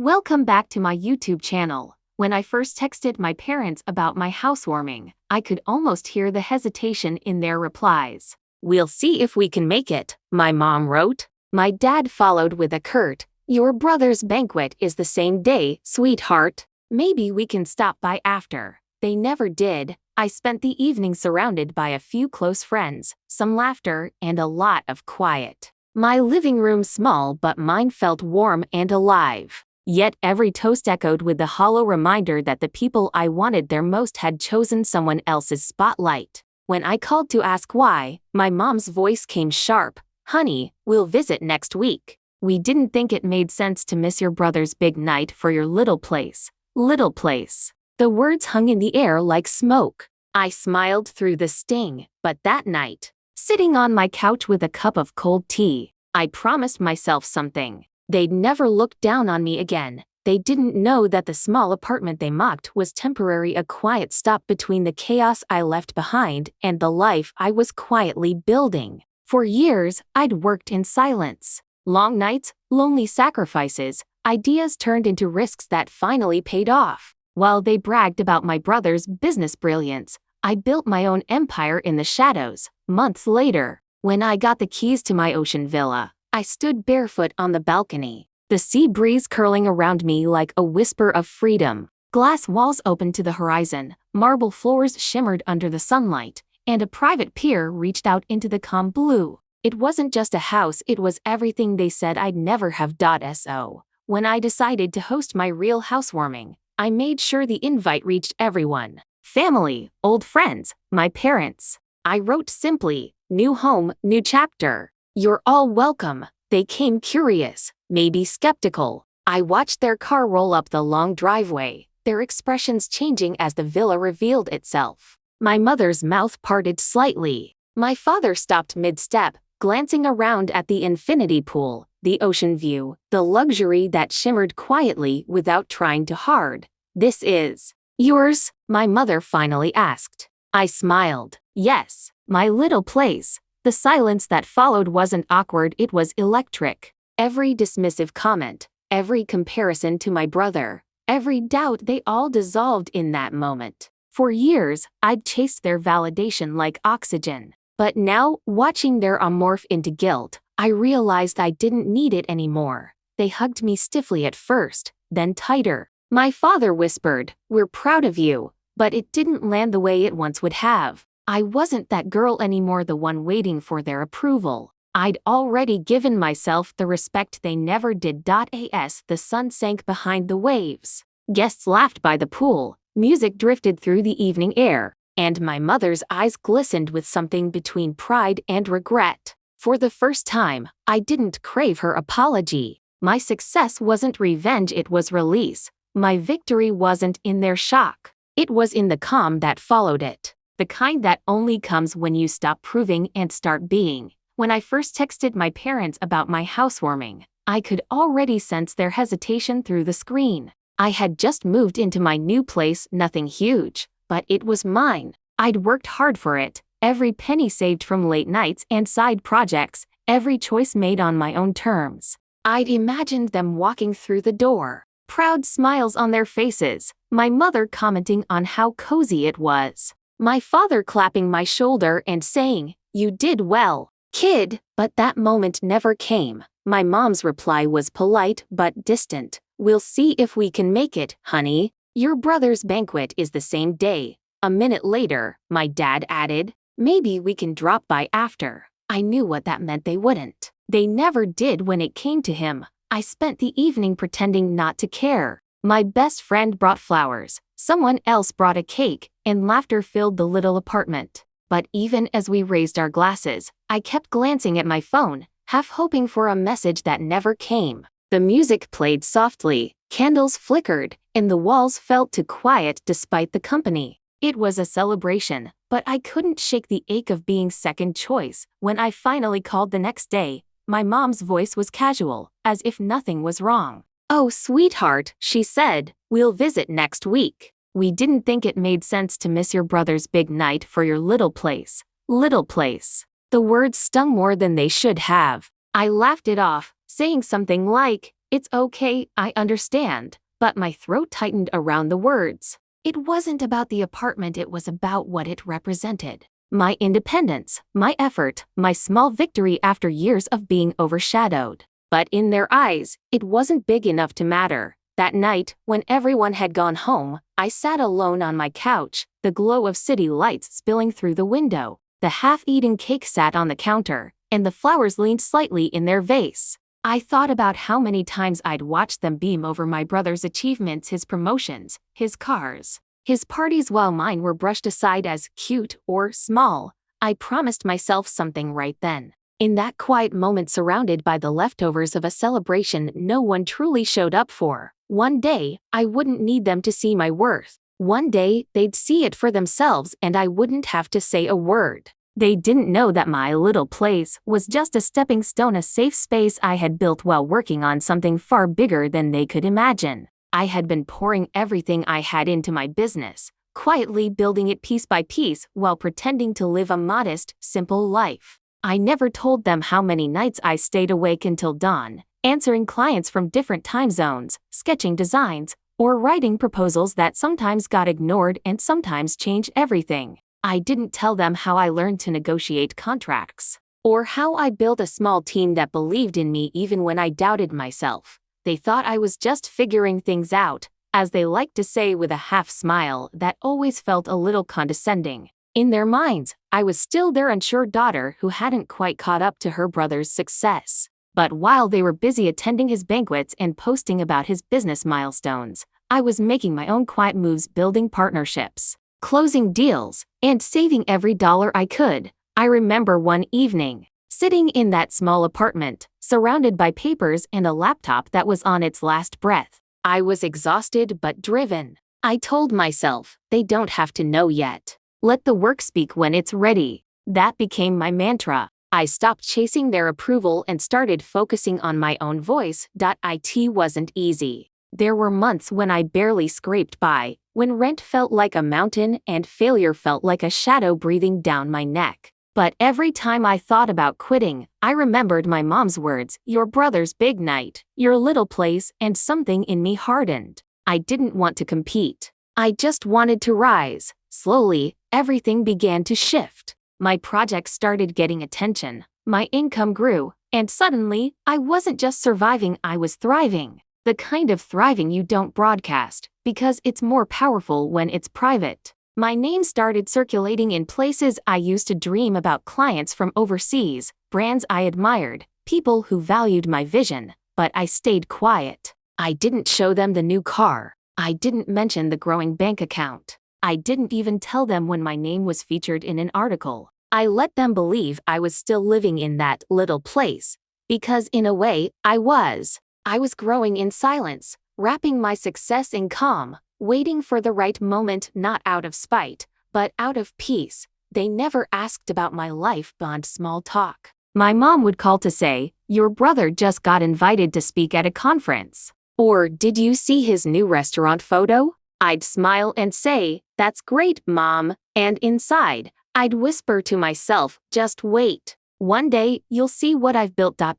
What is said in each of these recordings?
Welcome back to my YouTube channel. When I first texted my parents about my housewarming, I could almost hear the hesitation in their replies. "We'll see if we can make it," my mom wrote. My dad followed with a curt, "Your brother's banquet is the same day, sweetheart. Maybe we can stop by after." They never did. I spent the evening surrounded by a few close friends, some laughter, and a lot of quiet. My living room small, but mine felt warm and alive. Yet every toast echoed with the hollow reminder that the people I wanted there most had chosen someone else's spotlight. When I called to ask why, my mom's voice came sharp. "Honey, we'll visit next week. We didn't think it made sense to miss your brother's big night for your little place." Little place. The words hung in the air like smoke. I smiled through the sting, but that night, sitting on my couch with a cup of cold tea, I promised myself something. They'd never look down on me again. They didn't know that the small apartment they mocked was temporary, a quiet stop between the chaos I left behind and the life I was quietly building. For years, I'd worked in silence. Long nights, lonely sacrifices, ideas turned into risks that finally paid off. While they bragged about my brother's business brilliance, I built my own empire in the shadows. Months later, when I got the keys to my ocean villa, I stood barefoot on the balcony, the sea breeze curling around me like a whisper of freedom. Glass walls opened to the horizon, marble floors shimmered under the sunlight, and a private pier reached out into the calm blue. It wasn't just a house, it was everything they said I'd never have. So, when I decided to host my real housewarming, I made sure the invite reached everyone. Family, old friends, my parents. I wrote simply, "New home, new chapter. You're all welcome." They came curious, maybe skeptical. I watched their car roll up the long driveway, their expressions changing as the villa revealed itself. My mother's mouth parted slightly. My father stopped mid-step, glancing around at the infinity pool, the ocean view, the luxury that shimmered quietly without trying too hard. "This is yours?" my mother finally asked. I smiled. Yes, my little place. The silence that followed wasn't awkward, it was electric. Every dismissive comment, every comparison to my brother, every doubt, they all dissolved in that moment. For years, I'd chased their validation like oxygen. But now, watching their morph into guilt, I realized I didn't need it anymore. They hugged me stiffly at first, then tighter. My father whispered, "We're proud of you," but it didn't land the way it once would have. I wasn't that girl anymore, the one waiting for their approval. I'd already given myself the respect they never did. As the sun sank behind the waves, guests laughed by the pool, music drifted through the evening air, and my mother's eyes glistened with something between pride and regret. For the first time, I didn't crave her apology. My success wasn't revenge, it was release. My victory wasn't in their shock. It was in the calm that followed it. The kind that only comes when you stop proving and start being. When I first texted my parents about my housewarming, I could already sense their hesitation through the screen. I had just moved into my new place, nothing huge, but it was mine. I'd worked hard for it, every penny saved from late nights and side projects, every choice made on my own terms. I'd imagined them walking through the door, proud smiles on their faces, my mother commenting on how cozy it was, my father clapping my shoulder and saying, "You did well, kid." But that moment never came. My mom's reply was polite but distant. "We'll see if we can make it, honey. Your brother's banquet is the same day." A minute later, my dad added, "Maybe we can drop by after." I knew what that meant. They wouldn't. They never did when it came to him. I spent the evening pretending not to care. My best friend brought flowers, someone else brought a cake, and laughter filled the little apartment. But even as we raised our glasses, I kept glancing at my phone, half hoping for a message that never came. The music played softly, candles flickered, and the walls felt too quiet despite the company. It was a celebration, but I couldn't shake the ache of being second choice. When I finally called the next day, my mom's voice was casual, as if nothing was wrong. "Oh, sweetheart," she said, "we'll visit next week. We didn't think it made sense to miss your brother's big night for your little place." Little place. The words stung more than they should have. I laughed it off, saying something like, It's okay, I understand, but my throat tightened around the words. It wasn't about the apartment, it was about what it represented. My independence, my effort, my small victory after years of being overshadowed. But in their eyes, it wasn't big enough to matter. That night, when everyone had gone home, I sat alone on my couch, the glow of city lights spilling through the window. The half-eaten cake sat on the counter, and the flowers leaned slightly in their vase. I thought about how many times I'd watched them beam over my brother's achievements, his promotions, his cars, his parties, while mine were brushed aside as cute or small. I promised myself something right then. In that quiet moment, surrounded by the leftovers of a celebration no one truly showed up for, one day, I wouldn't need them to see my worth. One day, they'd see it for themselves and I wouldn't have to say a word. They didn't know that my little place was just a stepping stone, a safe space I had built while working on something far bigger than they could imagine. I had been pouring everything I had into my business, quietly building it piece by piece while pretending to live a modest, simple life. I never told them how many nights I stayed awake until dawn, answering clients from different time zones, sketching designs, or writing proposals that sometimes got ignored and sometimes changed everything. I didn't tell them how I learned to negotiate contracts, or how I built a small team that believed in me even when I doubted myself. They thought I was just figuring things out, as they liked to say with a half smile that always felt a little condescending. In their minds, I was still their unsure daughter who hadn't quite caught up to her brother's success. But while they were busy attending his banquets and posting about his business milestones, I was making my own quiet moves, building partnerships, closing deals, and saving every dollar I could. I remember one evening, sitting in that small apartment, surrounded by papers and a laptop that was on its last breath. I was exhausted but driven. I told myself, they don't have to know yet. Let the work speak when it's ready. That became my mantra. I stopped chasing their approval and started focusing on my own voice. It wasn't easy. There were months when I barely scraped by, when rent felt like a mountain and failure felt like a shadow breathing down my neck. But every time I thought about quitting, I remembered my mom's words, your brother's big night, your little place, and something in me hardened. I didn't want to compete. I just wanted to rise. Slowly, everything began to shift. My project started getting attention, my income grew, and suddenly, I wasn't just surviving, I was thriving. The kind of thriving you don't broadcast, because it's more powerful when it's private. My name started circulating in places I used to dream about, clients from overseas, brands I admired, people who valued my vision, but I stayed quiet. I didn't show them the new car. I didn't mention the growing bank account. I didn't even tell them when my name was featured in an article. I let them believe I was still living in that little place, because in a way, I was. I was growing in silence, wrapping my success in calm, waiting for the right moment, not out of spite, but out of peace. They never asked about my life beyond small talk. My mom would call to say, your brother just got invited to speak at a conference. Or, did you see his new restaurant photo? I'd smile and say, that's great, Mom, and inside, I'd whisper to myself, just wait. One day, you'll see what I've built. By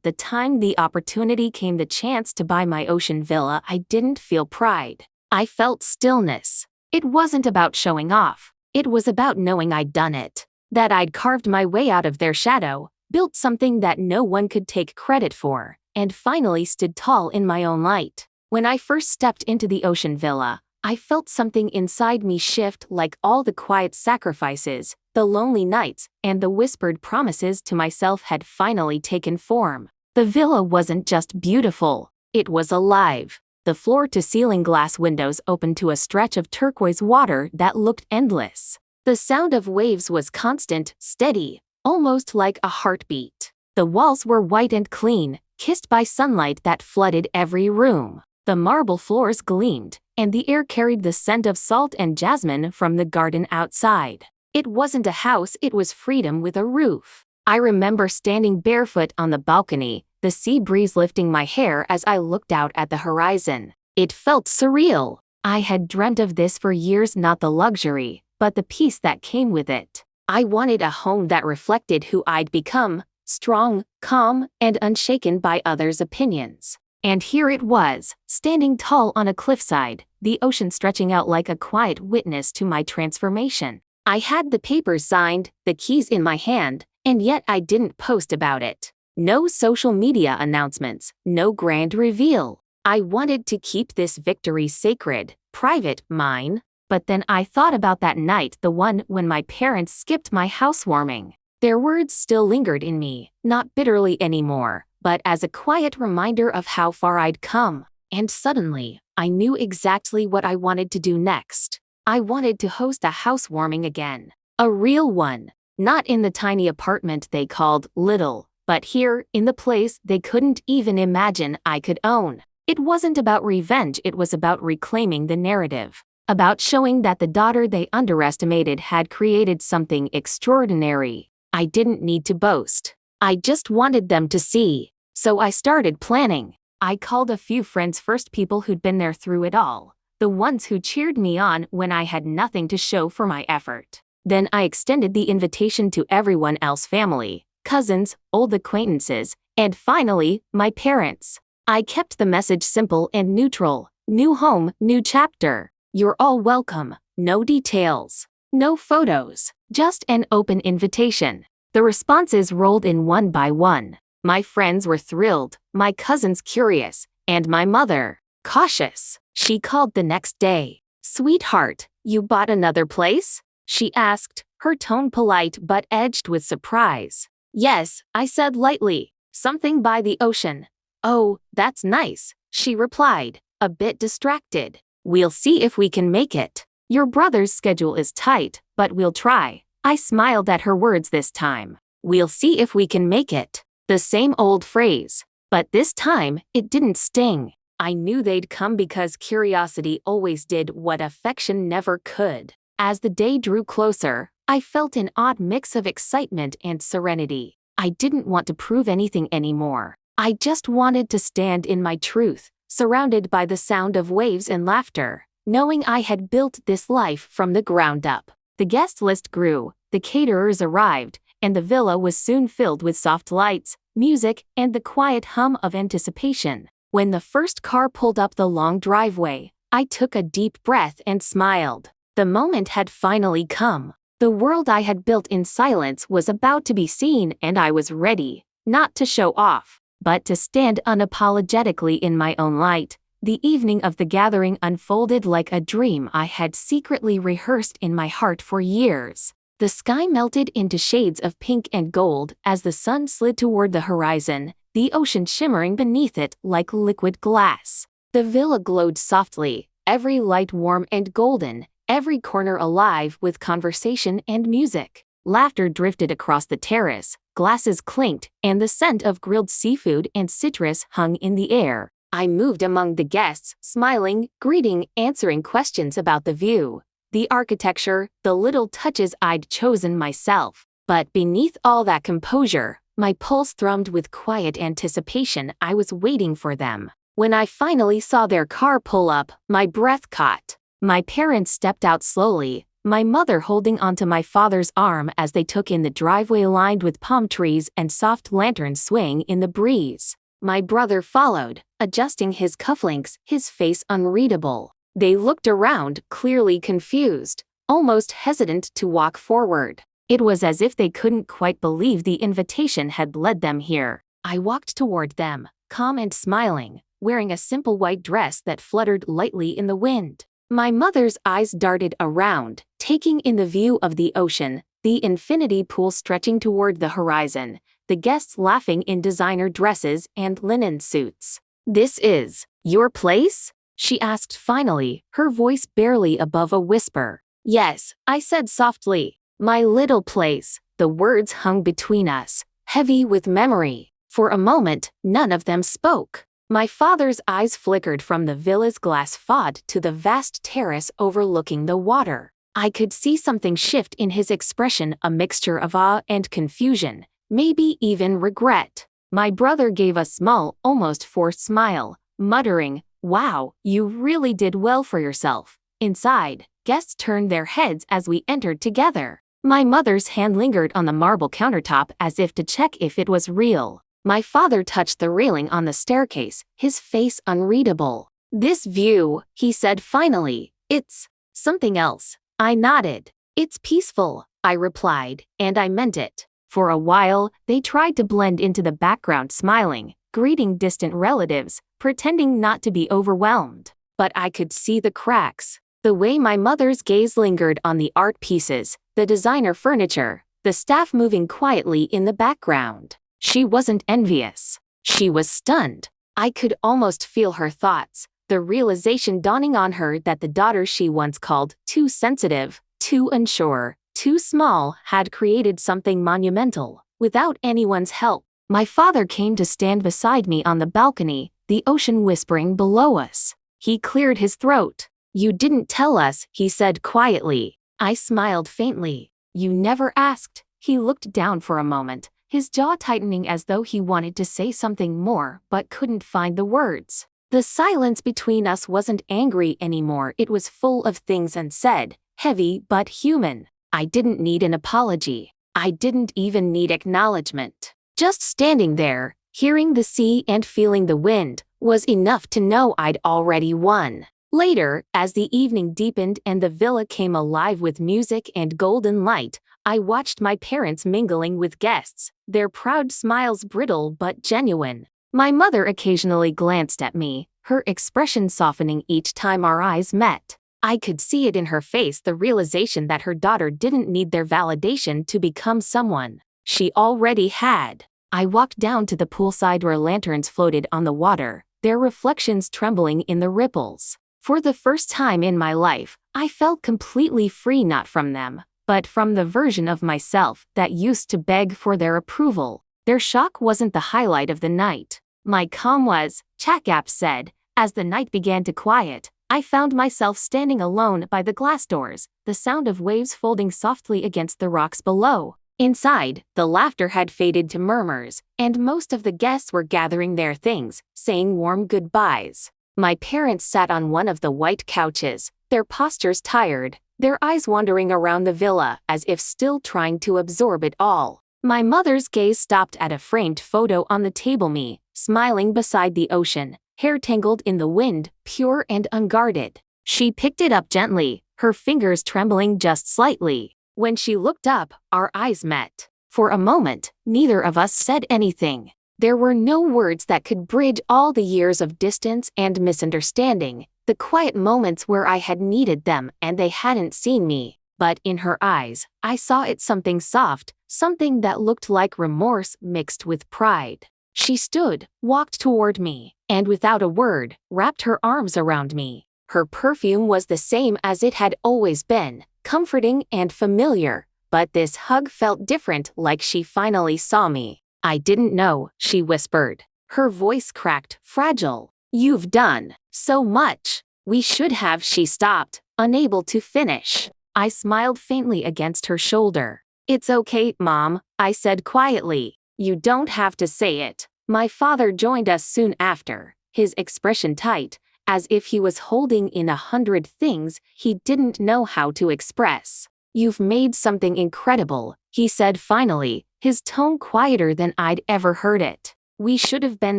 the time the opportunity came, the chance to buy my ocean villa, I didn't feel pride. I felt stillness. It wasn't about showing off. It was about knowing I'd done it. That I'd carved my way out of their shadow, built something that no one could take credit for, and finally stood tall in my own light. When I first stepped into the ocean villa, I felt something inside me shift, like all the quiet sacrifices, the lonely nights, and the whispered promises to myself had finally taken form. The villa wasn't just beautiful, it was alive. The floor-to-ceiling glass windows opened to a stretch of turquoise water that looked endless. The sound of waves was constant, steady, almost like a heartbeat. The walls were white and clean, kissed by sunlight that flooded every room. The marble floors gleamed, and the air carried the scent of salt and jasmine from the garden outside. It wasn't a house, it was freedom with a roof. I remember standing barefoot on the balcony, the sea breeze lifting my hair as I looked out at the horizon. It felt surreal. I had dreamt of this for years, not the luxury, but the peace that came with it. I wanted a home that reflected who I'd become, strong, calm, and unshaken by others' opinions. And here it was, standing tall on a cliffside, the ocean stretching out like a quiet witness to my transformation. I had the papers signed, the keys in my hand, and yet I didn't post about it. No social media announcements, no grand reveal. I wanted to keep this victory sacred, private, mine. But then I thought about that night, the one when my parents skipped my housewarming. Their words still lingered in me, not bitterly anymore, but as a quiet reminder of how far I'd come. And suddenly, I knew exactly what I wanted to do next. I wanted to host a housewarming again. A real one. Not in the tiny apartment they called little, but here, in the place they couldn't even imagine I could own. It wasn't about revenge, it was about reclaiming the narrative. About showing that the daughter they underestimated had created something extraordinary. I didn't need to boast. I just wanted them to see. So I started planning. I called a few friends first, people who'd been there through it all. The ones who cheered me on when I had nothing to show for my effort. Then I extended the invitation to everyone else, family, cousins, old acquaintances, and finally, my parents. I kept the message simple and neutral. New home, new chapter. You're all welcome. No details. No photos. Just an open invitation. The responses rolled in one by one. My friends were thrilled, my cousins curious, and my mother cautious. She called the next day. "Sweetheart, you bought another place?" she asked, her tone polite but edged with surprise. "Yes," I said lightly. "Something by the ocean." "Oh, that's nice," she replied, a bit distracted. "We'll see if we can make it. Your brother's schedule is tight, but we'll try." I smiled at her words this time. "We'll see if we can make it." The same old phrase. But this time, it didn't sting. I knew they'd come because curiosity always did what affection never could. As the day drew closer, I felt an odd mix of excitement and serenity. I didn't want to prove anything anymore. I just wanted to stand in my truth, surrounded by the sound of waves and laughter, knowing I had built this life from the ground up. The guest list grew, the caterers arrived, and the villa was soon filled with soft lights, music, and the quiet hum of anticipation. When the first car pulled up the long driveway, I took a deep breath and smiled. The moment had finally come. The world I had built in silence was about to be seen, and I was ready, not to show off, but to stand unapologetically in my own light. The evening of the gathering unfolded like a dream I had secretly rehearsed in my heart for years. The sky melted into shades of pink and gold as the sun slid toward the horizon, the ocean shimmering beneath it like liquid glass. The villa glowed softly, every light warm and golden, every corner alive with conversation and music. Laughter drifted across the terrace, glasses clinked, and the scent of grilled seafood and citrus hung in the air. I moved among the guests, smiling, greeting, answering questions about the view, the architecture, the little touches I'd chosen myself. But beneath all that composure, my pulse thrummed with quiet anticipation. I was waiting for them. When I finally saw their car pull up, my breath caught. My parents stepped out slowly, my mother holding onto my father's arm as they took in the driveway lined with palm trees and soft lanterns swaying in the breeze. My brother followed, adjusting his cufflinks, his face unreadable. They looked around, clearly confused, almost hesitant to walk forward. It was as if they couldn't quite believe the invitation had led them here. I walked toward them, calm and smiling, wearing a simple white dress that fluttered lightly in the wind. My mother's eyes darted around, taking in the view of the ocean, the infinity pool stretching toward the horizon, the guests laughing in designer dresses and linen suits. "This is your place?" she asked finally, her voice barely above a whisper. "Yes," I said softly. "My little place." The words hung between us, heavy with memory. For a moment, none of them spoke. My father's eyes flickered from the villa's glass façade to the vast terrace overlooking the water. I could see something shift in his expression, a mixture of awe and confusion, maybe even regret. My brother gave a small, almost forced smile, muttering, "Wow, you really did well for yourself." Inside, guests turned their heads as we entered together. My mother's hand lingered on the marble countertop as if to check if it was real. My father touched the railing on the staircase, his face unreadable. "This view," he said finally. "It's something else." I nodded. "It's peaceful," I replied, and I meant it. For a while, they tried to blend into the background, smiling, greeting distant relatives, pretending not to be overwhelmed. But I could see the cracks. The way my mother's gaze lingered on the art pieces, the designer furniture, the staff moving quietly in the background. She wasn't envious. She was stunned. I could almost feel her thoughts, the realization dawning on her that the daughter she once called too sensitive, too unsure, too small had created something monumental, without anyone's help. My father came to stand beside me on the balcony, the ocean whispering below us. He cleared his throat. "You didn't tell us," he said quietly. I smiled faintly. "You never asked." He looked down for a moment, his jaw tightening as though he wanted to say something more but couldn't find the words. The silence between us wasn't angry anymore, it was full of things unsaid, heavy but human. I didn't need an apology. I didn't even need acknowledgement. Just standing there, hearing the sea and feeling the wind, was enough to know I'd already won. Later, as the evening deepened and the villa came alive with music and golden light, I watched my parents mingling with guests, their proud smiles brittle but genuine. My mother occasionally glanced at me, her expression softening each time our eyes met. I could see it in her face, the realization that her daughter didn't need their validation to become someone she already had. I walked down to the poolside where lanterns floated on the water, their reflections trembling in the ripples. For the first time in my life, I felt completely free, not from them, but from the version of myself that used to beg for their approval. Their shock wasn't the highlight of the night. My calm was, Chakap said. As the night began to quiet, I found myself standing alone by the glass doors, the sound of waves folding softly against the rocks below. Inside, the laughter had faded to murmurs, and most of the guests were gathering their things, saying warm goodbyes. My parents sat on one of the white couches, their postures tired, their eyes wandering around the villa as if still trying to absorb it all. My mother's gaze stopped at a framed photo on the table, me, smiling beside the ocean, hair tangled in the wind, pure and unguarded. She picked it up gently, her fingers trembling just slightly. When she looked up, our eyes met. For a moment, neither of us said anything. There were no words that could bridge all the years of distance and misunderstanding, the quiet moments where I had needed them and they hadn't seen me. But in her eyes, I saw it, something soft, something that looked like remorse mixed with pride. She stood, walked toward me, and without a word, wrapped her arms around me. Her perfume was the same as it had always been, comforting and familiar, but this hug felt different, like she finally saw me. "I didn't know," she whispered. Her voice cracked, fragile. "You've done so much. We should have." She stopped, unable to finish. I smiled faintly against her shoulder. "It's okay, Mom," I said quietly. "You don't have to say it." My father joined us soon after, his expression tight, as if he was holding in 100 things he didn't know how to express. "You've made something incredible," he said finally, his tone quieter than I'd ever heard it. "We should have been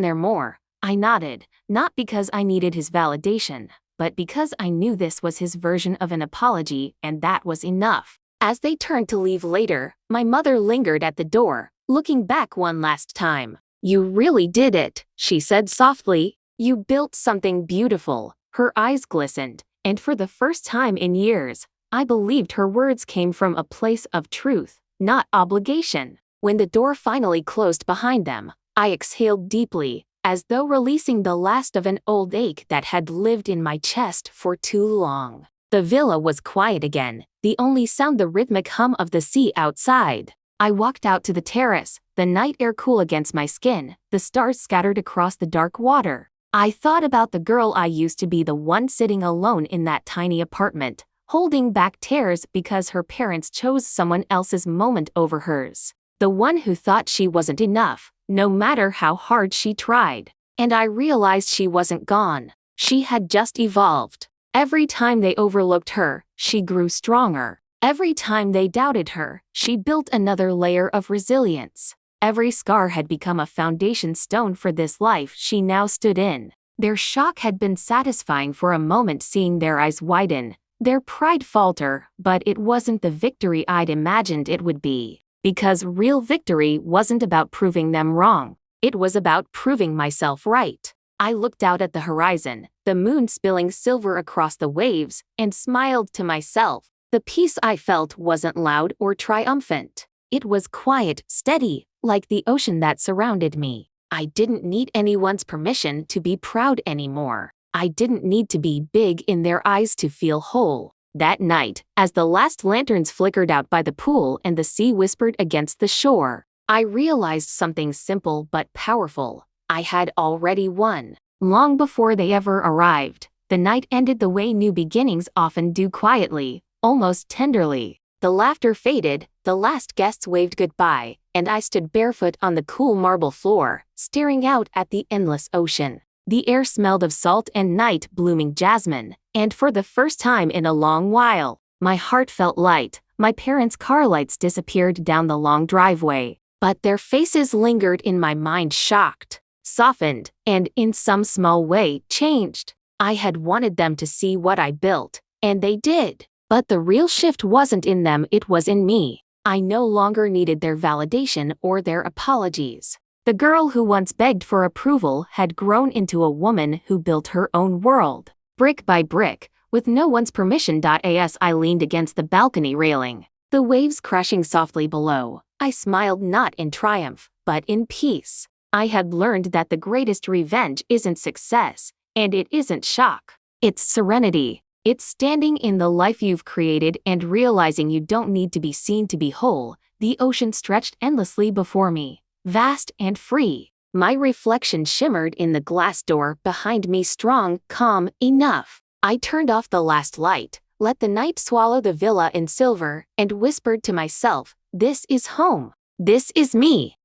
there more." I nodded, not because I needed his validation, but because I knew this was his version of an apology, and that was enough. As they turned to leave later, my mother lingered at the door, looking back one last time. "You really did it," she said softly. "You built something beautiful." Her eyes glistened, and for the first time in years, I believed her words came from a place of truth, not obligation. When the door finally closed behind them, I exhaled deeply, as though releasing the last of an old ache that had lived in my chest for too long. The villa was quiet again, the only sound the rhythmic hum of the sea outside. I walked out to the terrace, the night air cool against my skin, the stars scattered across the dark water. I thought about the girl I used to be, the one sitting alone in that tiny apartment, holding back tears because her parents chose someone else's moment over hers. The one who thought she wasn't enough, no matter how hard she tried. And I realized she wasn't gone. She had just evolved. Every time they overlooked her, she grew stronger. Every time they doubted her, she built another layer of resilience. Every scar had become a foundation stone for this life she now stood in. Their shock had been satisfying for a moment, seeing their eyes widen, their pride falter, but it wasn't the victory I'd imagined it would be. Because real victory wasn't about proving them wrong. It was about proving myself right. I looked out at the horizon, the moon spilling silver across the waves, and smiled to myself. The peace I felt wasn't loud or triumphant. It was quiet, steady, like the ocean that surrounded me. I didn't need anyone's permission to be proud anymore. I didn't need to be big in their eyes to feel whole. That night, as the last lanterns flickered out by the pool and the sea whispered against the shore, I realized something simple but powerful. I had already won. Long before they ever arrived, the night ended the way new beginnings often do, quietly, almost tenderly. The laughter faded, the last guests waved goodbye, and I stood barefoot on the cool marble floor, staring out at the endless ocean. The air smelled of salt and night-blooming jasmine, and for the first time in a long while, my heart felt light. My parents' car lights disappeared down the long driveway, but their faces lingered in my mind, shocked, softened, and in some small way changed. I had wanted them to see what I built, and they did. But the real shift wasn't in them, it was in me. I no longer needed their validation or their apologies. The girl who once begged for approval had grown into a woman who built her own world. Brick by brick, with no one's permission. As I leaned against the balcony railing, the waves crashing softly below, I smiled, not in triumph, but in peace. I had learned that the greatest revenge isn't success, and it isn't shock. It's serenity. It's standing in the life you've created and realizing you don't need to be seen to be whole. The ocean stretched endlessly before me, vast and free. My reflection shimmered in the glass door behind me, strong, calm, enough. I turned off the last light, let the night swallow the villa in silver, and whispered to myself, "This is home. This is me."